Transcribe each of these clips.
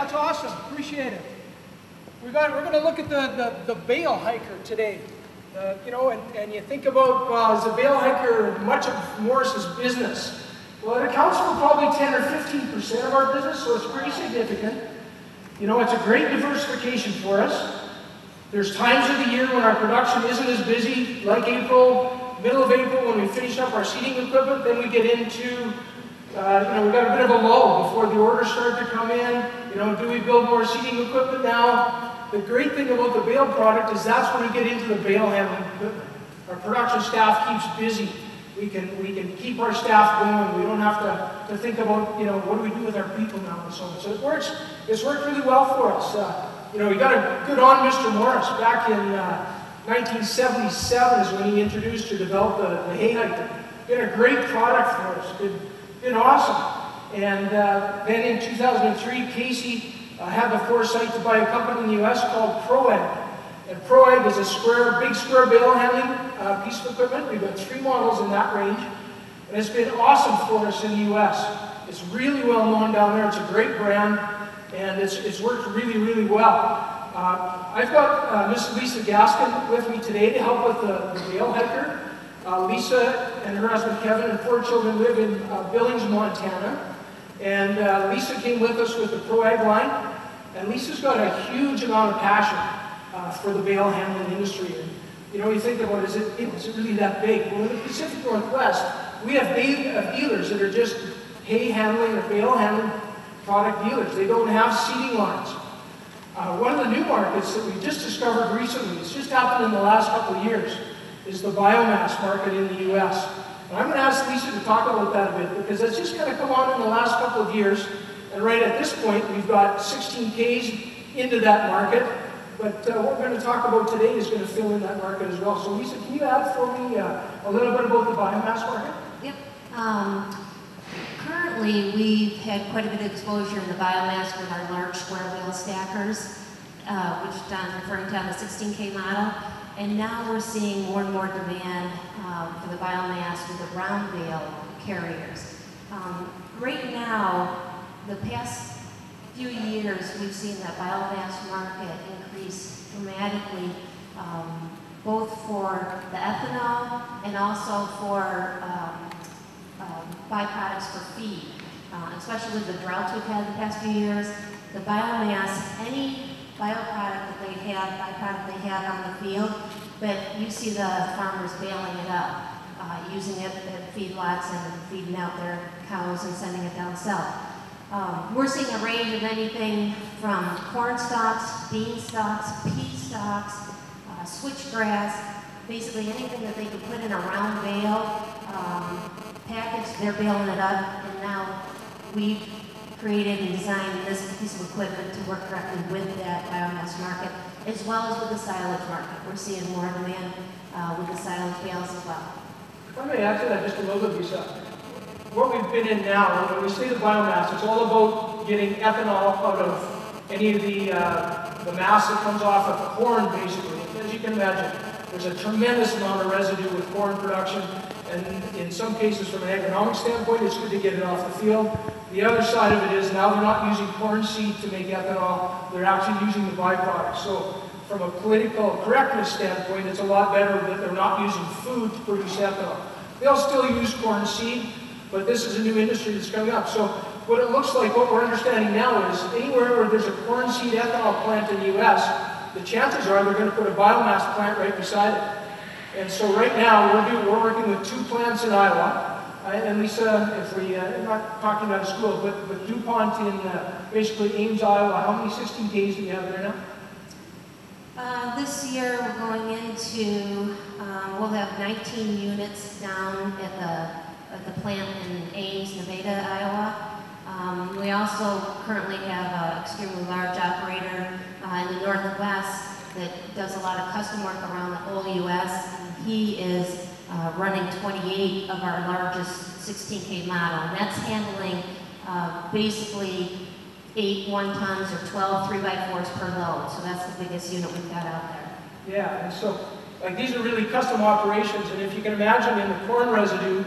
that's awesome. Appreciate it. We're going to look at the Bale hiker today. You know, and you think about, is the Bale hiker much of Morris's business? Well, it accounts for probably 10 or 15% of our business, so it's pretty significant. You know, it's a great diversification for us. There's times of the year when our production isn't as busy, like April, middle of April when we finish up our seeding equipment, then we get into, you know, we've got a bit of a lull before the orders start to come in. You know, do we build more seeding equipment now? The great thing about the Bale product is that's when we get into the bale handling equipment. Our production staff keeps busy. We can keep our staff going. We don't have to think about, you know, what do we do with our people now and so on. So it works. It's worked really well for us. You know, we got a good on Mr. Morris back in 1977 is when he introduced or developed the hay hiker. Been a great product for us. Been awesome. And then in 2003, Casey had the foresight to buy a company in the U.S. called ProAg. And ProAg is a big square bale handling piece of equipment. We've got 3 models in that range. And it's been awesome for us in the U.S. It's really well known down there. It's a great brand. And it's worked really, really well. I've got Miss Lisa Gaskin with me today to help with the Bale hiker. Lisa and her husband Kevin and 4 children live in Billings, Montana. And Lisa came with us with the ProAg line. And Lisa's got a huge amount of passion for the bale handling industry. And, you know, you think about, is it really that big? Well, in the Pacific Northwest, we have dealers that are just hay handling or bale handling product dealers. They don't have seeding lines. One of the new markets that we just discovered recently, it's just happened in the last couple of years, is the biomass market in the U.S. And I'm going to ask Lisa to talk about that a bit, because it's just kind of come on in the last couple of years. And right at this point, we've got 16 Ks into that market. But what we're going to talk about today is going to fill in that market as well. So Lisa, can you add for me a little bit about the biomass market? Yep. Currently, we've had quite a bit of exposure in the biomass with our large square bale stackers, which Don's referring to on the 16K model. And now we're seeing more and more demand for the biomass with the round bale carriers. Right now, the past few years, we've seen that biomass market increase dramatically, both for the ethanol and also for byproducts for feed. Especially with the droughts we've had the past few years, the biomass, any bioproduct that they have, byproduct they have on the field, but you see the farmers baling it up, using it at feedlots and feeding out their cows and sending it down south. We're seeing a range of anything from corn stalks, bean stalks, pea stalks, switchgrass, basically anything that they can put in a round bale, package, they're baling it up, and now we've created and designed this piece of equipment to work directly with that biomass market, as well as with the silage market. We're seeing more demand with the silage bales as well. If I may add to that just a little bit, Lisa. What we've been in now, when we say the biomass, it's all about getting ethanol out of any of the mass that comes off of corn, basically. As you can imagine, there's a tremendous amount of residue with corn production, and in some cases, from an economic standpoint, it's good to get it off the field. The other side of it is now they're not using corn seed to make ethanol, they're actually using the byproduct. So from a political correctness standpoint, it's a lot better that they're not using food to produce ethanol. They'll still use corn seed, but this is a new industry that's coming up. So what it looks like, what we're understanding now is anywhere where there's a corn seed ethanol plant in the U.S., the chances are they're going to put a biomass plant right beside it. And so right now we're working with 2 plants in Iowa. And Lisa, if I'm not talking out of school, but DuPont in basically Ames, Iowa, how many 16Ks do we have there now? This year we're going into, we'll have 19 units down at the plant in Ames, Nevada, Iowa. We also currently have an extremely large operator in the Northwest that does a lot of custom work around the whole U.S. He is running 28 of our largest 16K model. And that's handling basically 8 1-tons or 12 3x4s per load. So that's the biggest unit we've got out there. Yeah, and so like these are really custom operations. And if you can imagine in the corn residue,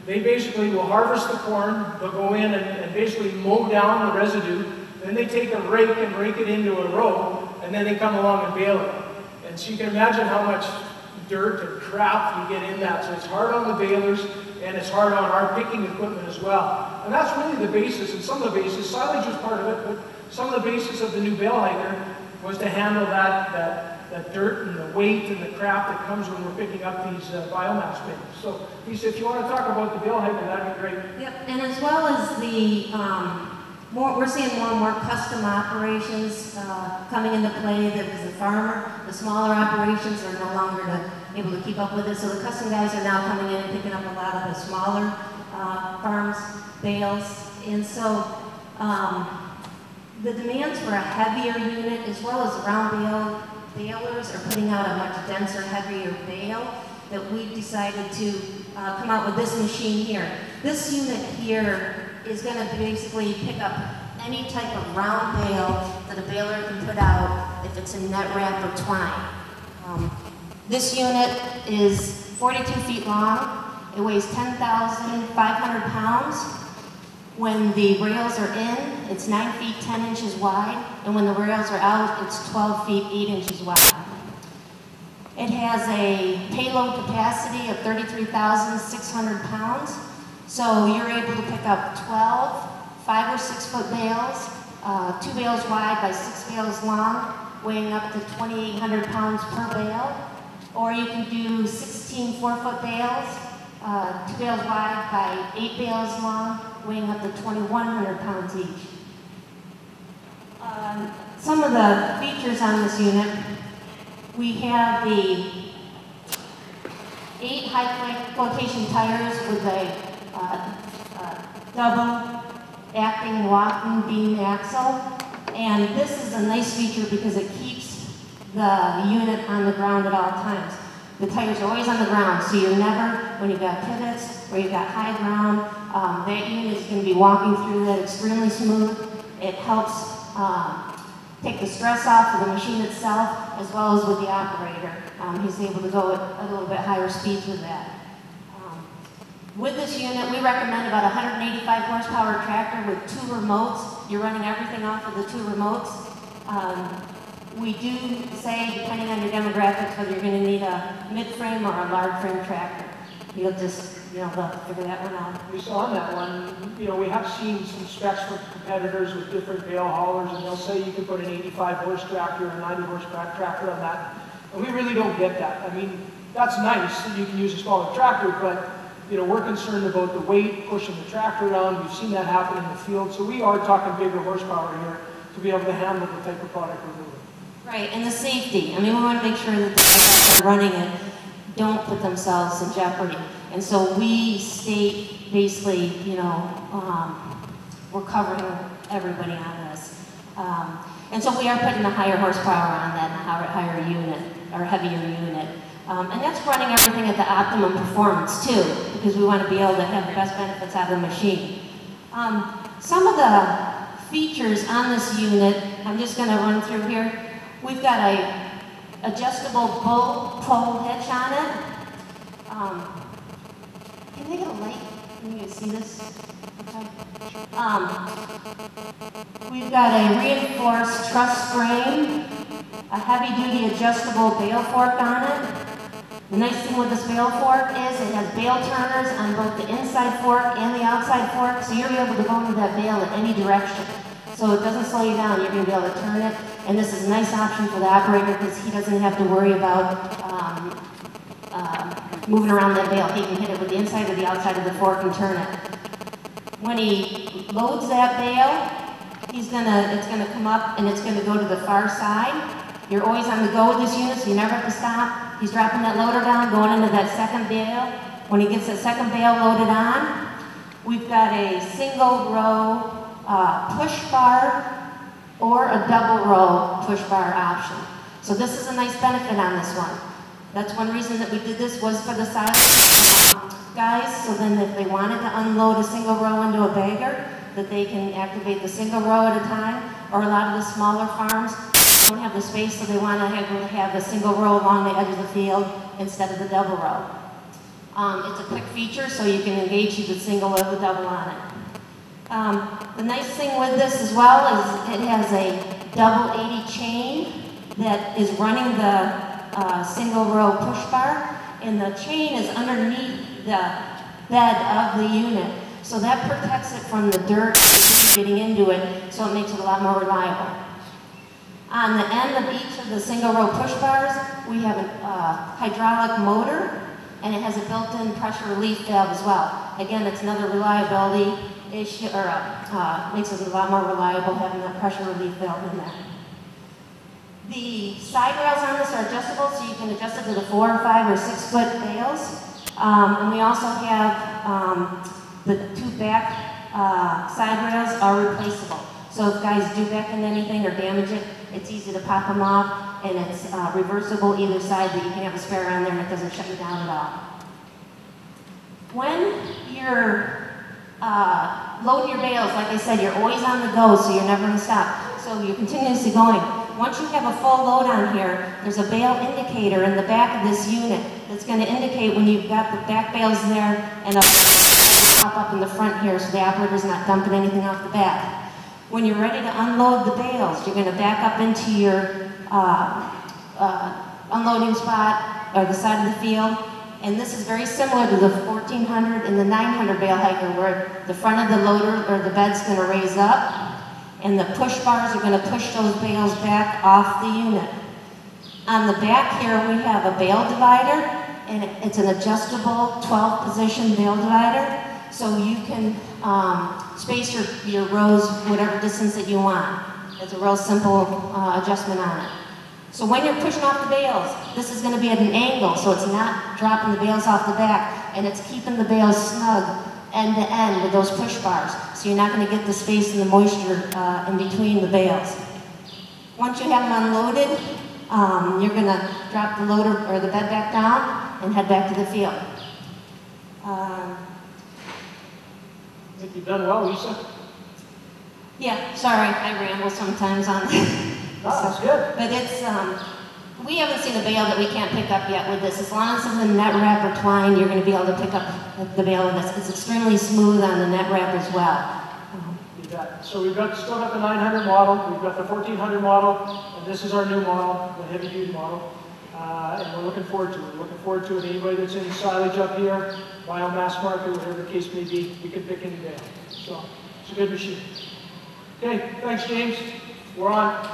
they basically will harvest the corn, they'll go in and basically mow down the residue, then they take a rake and rake it into a row, and then they come along and bale it. And so you can imagine how much dirt and crap you get in that. So it's hard on the balers, and it's hard on our picking equipment as well. And that's really the basis, and some of the basis, silage was part of it, but some of the basis of the new bale hiker was to handle that dirt and the weight and the crap that comes when we're picking up these biomass bins. So, Lisa, if you want to talk about the bale hiker, that'd be great. Yep, and as well as the, we're seeing more and more custom operations coming into play. That as a farmer, the smaller operations are no longer able to keep up with it. So the custom guys are now coming in and picking up a lot of the smaller farms, bales. And so the demands for a heavier unit, as well as round balers, are putting out a much denser, heavier bale, that we decided to come out with this machine here. This unit here is going to basically pick up any type of round bale that a baler can put out if it's in net wrap or twine. This unit is 42 feet long. It weighs 10,500 pounds. When the rails are in, it's 9 feet 10 inches wide, and when the rails are out, it's 12 feet 8 inches wide. It has a payload capacity of 33,600 pounds. So you're able to pick up 12 5 or 6 foot bales, 2 bales wide by 6 bales long, weighing up to 2,800 pounds per bale. Or you can do 16 4-foot bales, 2 bales wide by 8 bales long, weighing up to 2,100 pounds each. Some of the features on this unit, we have the 8 high flotation tires with a double acting walking beam axle, and this is a nice feature because it keeps the unit on the ground at all times. The tires are always on the ground, so you're never, when you've got pivots or you've got high ground, that unit is going to be walking through that extremely smooth. It helps take the stress off of the machine itself, as well as with the operator. He's able to go at a little bit higher speeds with that. With this unit, we recommend about 185 horsepower tractor with 2 remotes. You're running everything off of the 2 remotes. We do say, depending on your demographics, whether you're going to need a mid-frame or a large frame tractor. You'll just, they'll figure that one out. We saw on that one, we have seen some specs from competitors with different bale haulers, and they'll say you can put an 85 horse tractor or a 90 horse tractor on that. And we really don't get that. I mean, that's nice that you can use a smaller tractor, but we're concerned about the weight, pushing the tractor around. We've seen that happen in the field. So we are talking bigger horsepower here to be able to handle the type of product we're doing. Right, and the safety. I mean, we want to make sure that the guys that are running it don't put themselves in jeopardy. And so we state, basically, we're covering everybody on this. And so we are putting a higher horsepower on that, higher unit, or heavier unit. And that's running everything at the optimum performance too, because we want to be able to have the best benefits out of the machine. Some of the features on this unit, I'm just going to run through here. We've got a adjustable bull pole hitch on it. Can they get a light? Can you see this? Okay. We've got a reinforced truss frame, a heavy-duty adjustable bale fork on it. The nice thing with this bale fork is it has bale turners on both the inside fork and the outside fork, so you're able to go into that bale in any direction. So it doesn't slow you down, you're going to be able to turn it. And this is a nice option for the operator because he doesn't have to worry about moving around that bale. He can hit it with the inside or the outside of the fork and turn it. When he loads that bale, it's going to come up and it's going to go to the far side. You're always on the go with this unit, so you never have to stop. He's dropping that loader down, going into that second bale. When he gets that second bale loaded on, we've got a single row push bar or a double row push bar option. So this is a nice benefit on this one. That's one reason that we did this was for the silage guys, so then if they wanted to unload a single row into a bagger, that they can activate the single row at a time, or a lot of the smaller farms don't have the space, so they want to have a single row along the edge of the field instead of the double row. It's a quick feature, so you can engage the single or the double on it. The nice thing with this as well is it has a double 80 chain that is running the single row push bar, and the chain is underneath the bed of the unit. So that protects it from the dirt getting into it, so it makes it a lot more reliable. On the end of each of the single row push bars, we have a hydraulic motor, and it has a built-in pressure relief valve as well. Again, it's another reliability issue, or makes it a lot more reliable having that pressure relief valve in there. The side rails on this are adjustable, so you can adjust it to the 4, 5, or 6 foot bales. And we also have the 2 back side rails are replaceable. So if guys do back into anything or damage it, it's easy to pop them off, and it's reversible either side, that you can have a spare on there and it doesn't shut you down at all. When you're loading your bales, like I said, you're always on the go, so you're never going to stop. So you're continuously going. Once you have a full load on here, there's a bale indicator in the back of this unit that's going to indicate when you've got the back bales there, and a pop up in the front here so the operator's not dumping anything off the back. When you're ready to unload the bales, you're going to back up into your unloading spot or the side of the field. And this is very similar to the 1400 and the 900 bale hiker, where the front of the loader or the bed's going to raise up, and the push bars are going to push those bales back off the unit. On the back here, we have a bale divider, and it's an adjustable 12-position bale divider, so you can space your rows whatever distance that you want. It's a real simple adjustment on it. So when you're pushing off the bales, this is going to be at an angle, so it's not dropping the bales off the back, and it's keeping the bales snug end to end with those push bars, so you're not going to get the space and the moisture in between the bales. Once you have them unloaded, you're going to drop the loader or the bed back down and head back to the field. I think you've done well, Lisa. Yeah, sorry, I ramble sometimes on that. No, that's good. But it's, we haven't seen a bale that we can't pick up yet with this. As long as it's in net wrap or twine, you're going to be able to pick up the bale with this. It's extremely smooth on the net wrap as well. You bet. So we've still got the 900 model, we've got the 1400 model, and this is our new model, the heavy duty model. And we're looking forward to it. We're looking forward to it. Anybody that's in silage up here, biomass market, whatever the case may be, we can pick any bale. So it's a good machine. Okay, thanks, James. We're on.